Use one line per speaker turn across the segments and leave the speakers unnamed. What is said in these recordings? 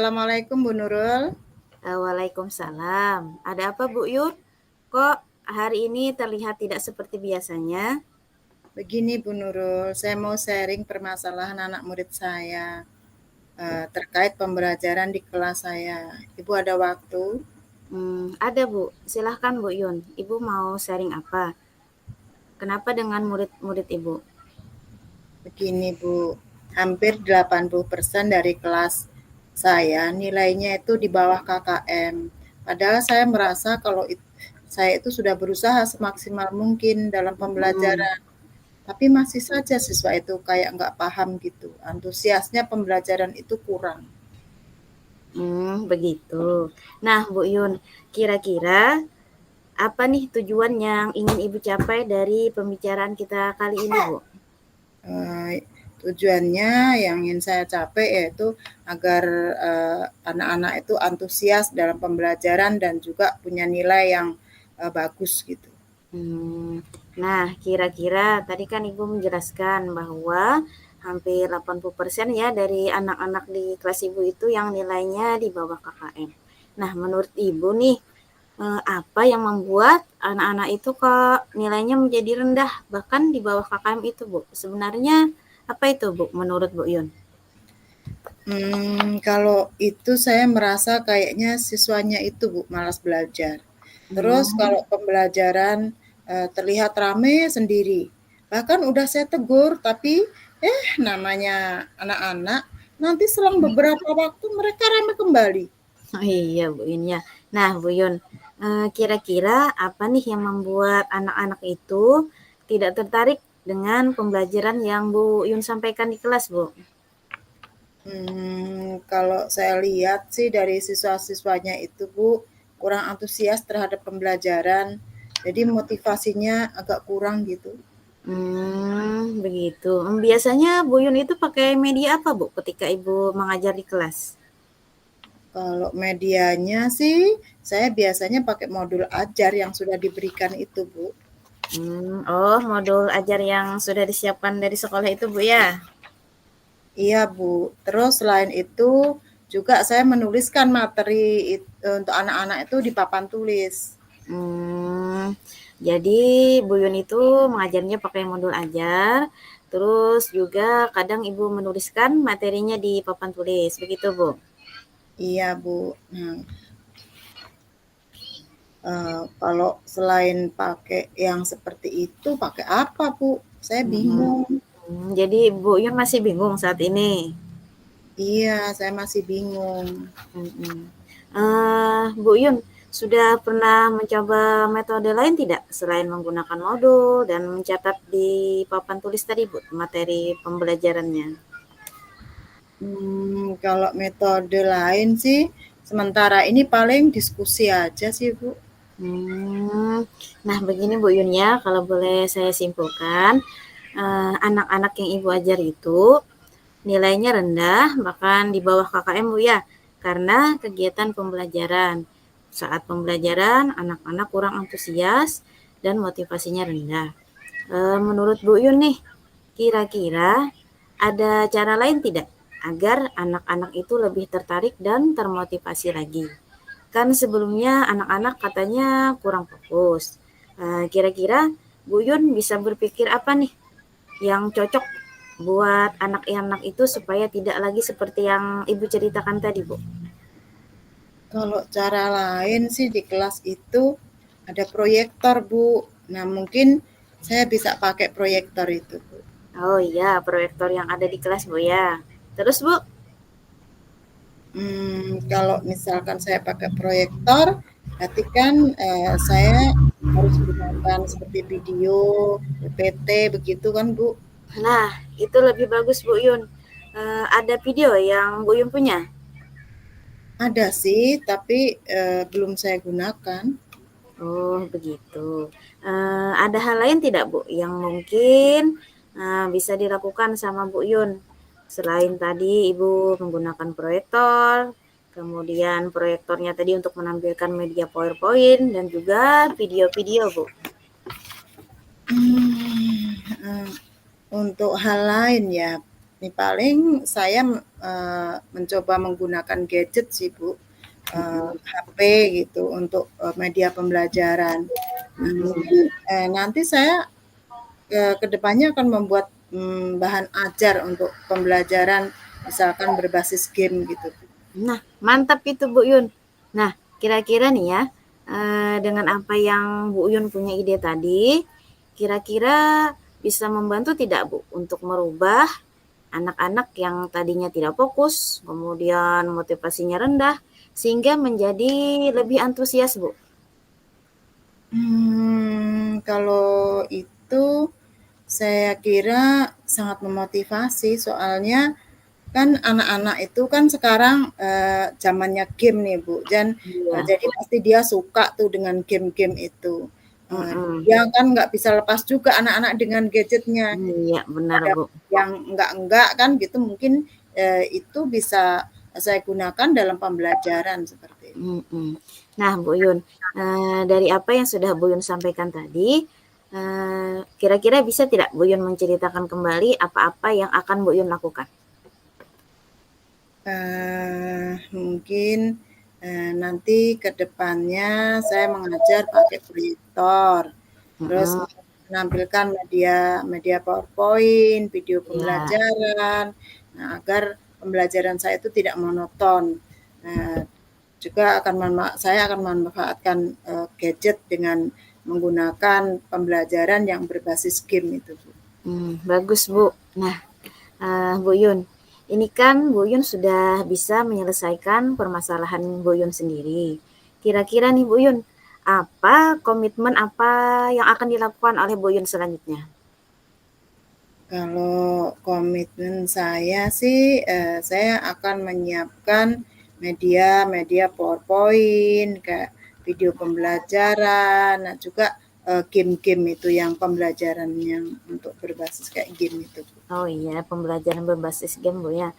Assalamualaikum Bu Nurul.
Waalaikumsalam. Ada apa Bu Yun? Kok hari ini terlihat tidak seperti biasanya?
Begini Bu Nurul, saya mau sharing permasalahan anak murid saya terkait pembelajaran di kelas saya. Ibu ada waktu?
Ada Bu, silahkan Bu Yun. Ibu mau sharing apa? Kenapa dengan murid-murid Ibu?
Begini Bu, hampir 80% dari kelas saya nilainya itu di bawah KKM. Padahal saya merasa kalau saya itu sudah berusaha semaksimal mungkin dalam
Hmm,
pembelajaran. Tapi masih saja siswa itu kayak nggak paham gitu. Antusiasnya pembelajaran itu kurang.
begitu. Nah Bu Yun, kira-kira apa nih tujuan yang ingin Ibu capai dari pembicaraan kita kali ini Bu?
Tujuannya yang ingin saya capai yaitu agar anak-anak itu antusias dalam pembelajaran dan juga punya nilai yang bagus gitu.
Nah, kira-kira tadi kan Ibu menjelaskan bahwa hampir 80% ya dari anak-anak di kelas Ibu itu yang nilainya di bawah KKM. Nah, menurut Ibu nih, apa yang membuat anak-anak itu kok nilainya menjadi rendah bahkan di bawah KKM itu, Bu? Sebenarnya apa itu, Bu, menurut Bu Yun?
Kalau itu saya merasa kayaknya siswanya itu Bu malas belajar. Terus
Hmm,
kalau pembelajaran terlihat rame sendiri. Bahkan udah saya tegur, tapi namanya anak-anak nanti selang beberapa waktu mereka rame kembali.
oh iya Bu Yun ya. Nah Bu Yun, kira-kira apa nih yang membuat anak-anak itu tidak tertarik dengan pembelajaran yang Bu Yun sampaikan di kelas Bu?
Kalau saya lihat sih dari siswa-siswanya itu Bu, kurang antusias terhadap pembelajaran, jadi motivasinya agak kurang gitu.
Begitu. Biasanya Bu Yun itu pakai media apa Bu ketika Ibu mengajar di kelas?
Kalau medianya sih, saya biasanya pakai modul ajar yang sudah diberikan itu Bu.
Oh modul ajar yang sudah disiapkan dari sekolah itu Bu ya?
Iya Bu, terus selain itu juga saya menuliskan materi untuk anak-anak itu di papan tulis.
Mmm, jadi Bu Yun itu mengajarnya pakai modul ajar, terus juga kadang Ibu menuliskan materinya di papan tulis, begitu Bu?
Iya Bu. Nah, kalau selain pakai yang seperti itu, pakai apa Bu? Saya
Mhm.
bingung.
Jadi Bu Yun masih bingung saat ini?
Iya, saya masih bingung.
Mhm. Bu Yun, sudah pernah mencoba metode lain tidak selain menggunakan modul dan mencatat di papan tulis tadi Bu, materi pembelajarannya?
Kalau metode lain sih, sementara ini paling diskusi aja sih Bu.
Nah begini Bu Yun ya, kalau boleh saya simpulkan, anak-anak yang Ibu ajar itu nilainya rendah, bahkan di bawah KKM Bu ya, karena kegiatan pembelajaran. Saat pembelajaran, anak-anak kurang antusias dan motivasinya rendah. Menurut Bu Yun nih, kira-kira ada cara lain tidak agar anak-anak itu lebih tertarik dan termotivasi lagi? Kan sebelumnya anak-anak katanya kurang fokus. Kira-kira Bu Yun bisa berpikir apa nih yang cocok buat anak-anak itu supaya tidak lagi seperti yang Ibu ceritakan tadi, Bu?
Kalau cara lain sih di kelas itu ada proyektor Bu. Nah mungkin saya bisa pakai proyektor itu Bu.
Oh iya, proyektor yang ada di kelas, Bu ya. Terus, Bu?
Kalau misalkan saya pakai proyektor, berarti kan saya harus gunakan seperti video, PPT begitu kan Bu?
Nah, itu lebih bagus, Bu Yun. Ada video yang Bu Yun punya?
Ada sih, tapi belum saya gunakan.
Oh, begitu. Ada hal lain tidak, Bu, yang mungkin bisa dilakukan sama Bu Yun? Selain tadi Ibu menggunakan proyektor, kemudian proyektornya tadi untuk menampilkan media PowerPoint, dan juga video-video, Bu.
Hmm, untuk hal lain ya, Nih paling saya mencoba menggunakan gadget sih Bu, HP gitu untuk media pembelajaran. Nah, mungkin nanti saya kedepannya akan membuat bahan ajar untuk pembelajaran, misalkan berbasis game gitu.
Nah, mantap itu Bu Yun. Nah, kira-kira nih ya, dengan apa yang Bu Yun punya ide tadi, kira-kira bisa membantu tidak Bu untuk merubah anak-anak yang tadinya tidak fokus, kemudian motivasinya rendah, sehingga menjadi lebih antusias Bu?
Kalau itu saya kira sangat memotivasi, soalnya kan anak-anak itu kan sekarang zamannya game nih Bu, dan
Iya.
jadi pasti dia suka tuh dengan game-game itu.
Mhm.
Dia kan nggak bisa lepas juga anak-anak dengan gadgetnya.
Iya, benar
Ada
Bu.
yang enggak kan gitu, mungkin itu bisa saya gunakan dalam pembelajaran seperti itu.
Mhm. Nah, Bu Yun, dari apa yang sudah Bu Yun sampaikan tadi, kira-kira bisa tidak Bu Yun menceritakan kembali apa-apa yang akan Bu Yun lakukan?
Mungkin nanti ke depannya saya mengajar pakai proyektor, terus
Mhm.
menampilkan media PowerPoint, video
Iya.
pembelajaran, nah agar pembelajaran saya itu tidak monoton. Juga saya akan memanfaatkan gadget dengan menggunakan pembelajaran yang berbasis game itu, Bu.
Bagus Bu. Nah, Bu Yun, ini kan Bu Yun sudah bisa menyelesaikan permasalahan Bu Yun sendiri. Kira-kira nih Bu Yun, komitmen apa yang akan dilakukan oleh Bu Yun selanjutnya?
Kalau komitmen saya sih, saya akan menyiapkan media PowerPoint, kayak video pembelajaran, nah juga game-game itu yang pembelajaran yang untuk berbasis kayak game itu.
Oh iya, pembelajaran berbasis game Bu ya.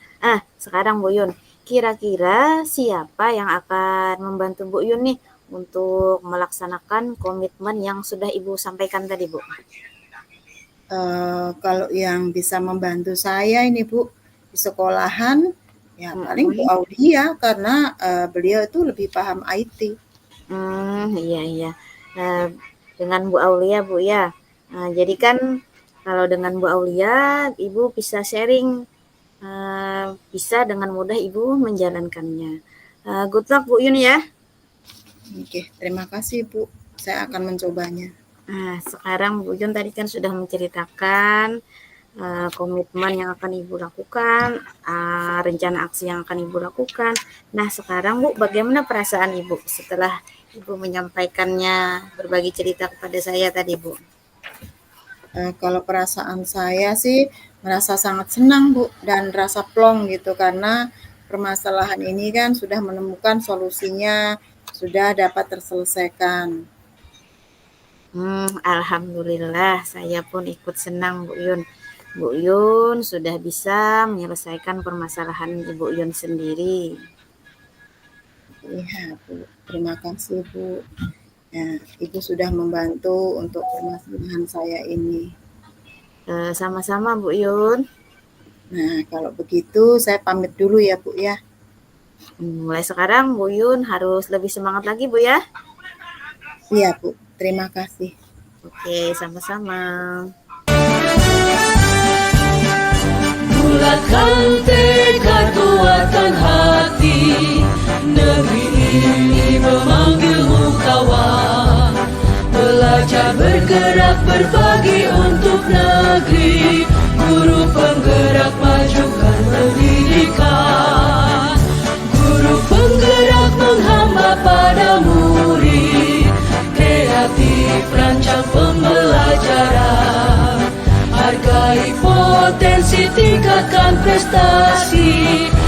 Sekarang Bu Yun, kira-kira siapa yang akan membantu Bu Yun nih untuk melaksanakan komitmen yang sudah Ibu sampaikan tadi Bu?
Kalau yang bisa membantu saya ini Bu, di sekolahan, ya paling Bu Aulia, karena beliau itu lebih paham IT.
Iya iya. Dengan Bu Aulia Bu ya. Jadi kan kalau dengan Bu Aulia, Ibu bisa sharing, bisa dengan mudah Ibu menjalankannya. Good luck Bu Yun ya.
Oke, terima kasih Bu, saya akan mencobanya.
Sekarang Bu Yun tadi kan sudah menceritakan komitmen yang akan Ibu lakukan, rencana aksi yang akan Ibu lakukan. Nah, sekarang Bu, bagaimana perasaan Ibu setelah Ibu menyampaikannya, berbagi cerita kepada saya tadi Bu?
Kalau perasaan saya sih merasa sangat senang Bu, dan rasa plong gitu, karena permasalahan ini kan sudah menemukan solusinya, sudah dapat terselesaikan.
Alhamdulillah, saya pun ikut senang Bu Yun. Bu Yun sudah bisa menyelesaikan permasalahan Ibu Yun sendiri.
Iya Bu, terima kasih Bu. Ya, Ibu sudah membantu untuk permasalahan saya ini.
Sama-sama Bu Yun.
Nah, kalau begitu saya pamit dulu ya Bu ya.
Mulai sekarang Bu Yun harus lebih semangat lagi Bu ya.
Iya Bu, terima kasih.
Oke, sama-sama.
Bulatkan tekad, kuatkan hati, negeri ini memanggilmu kawan. Belajar bergerak berbagi untuk negeri, guru penggerak majukan pendidikan. Guru penggerak menghamba pada murid, kreatif rancang pembelajaran. Hargai potensi, tingkatkan prestasi,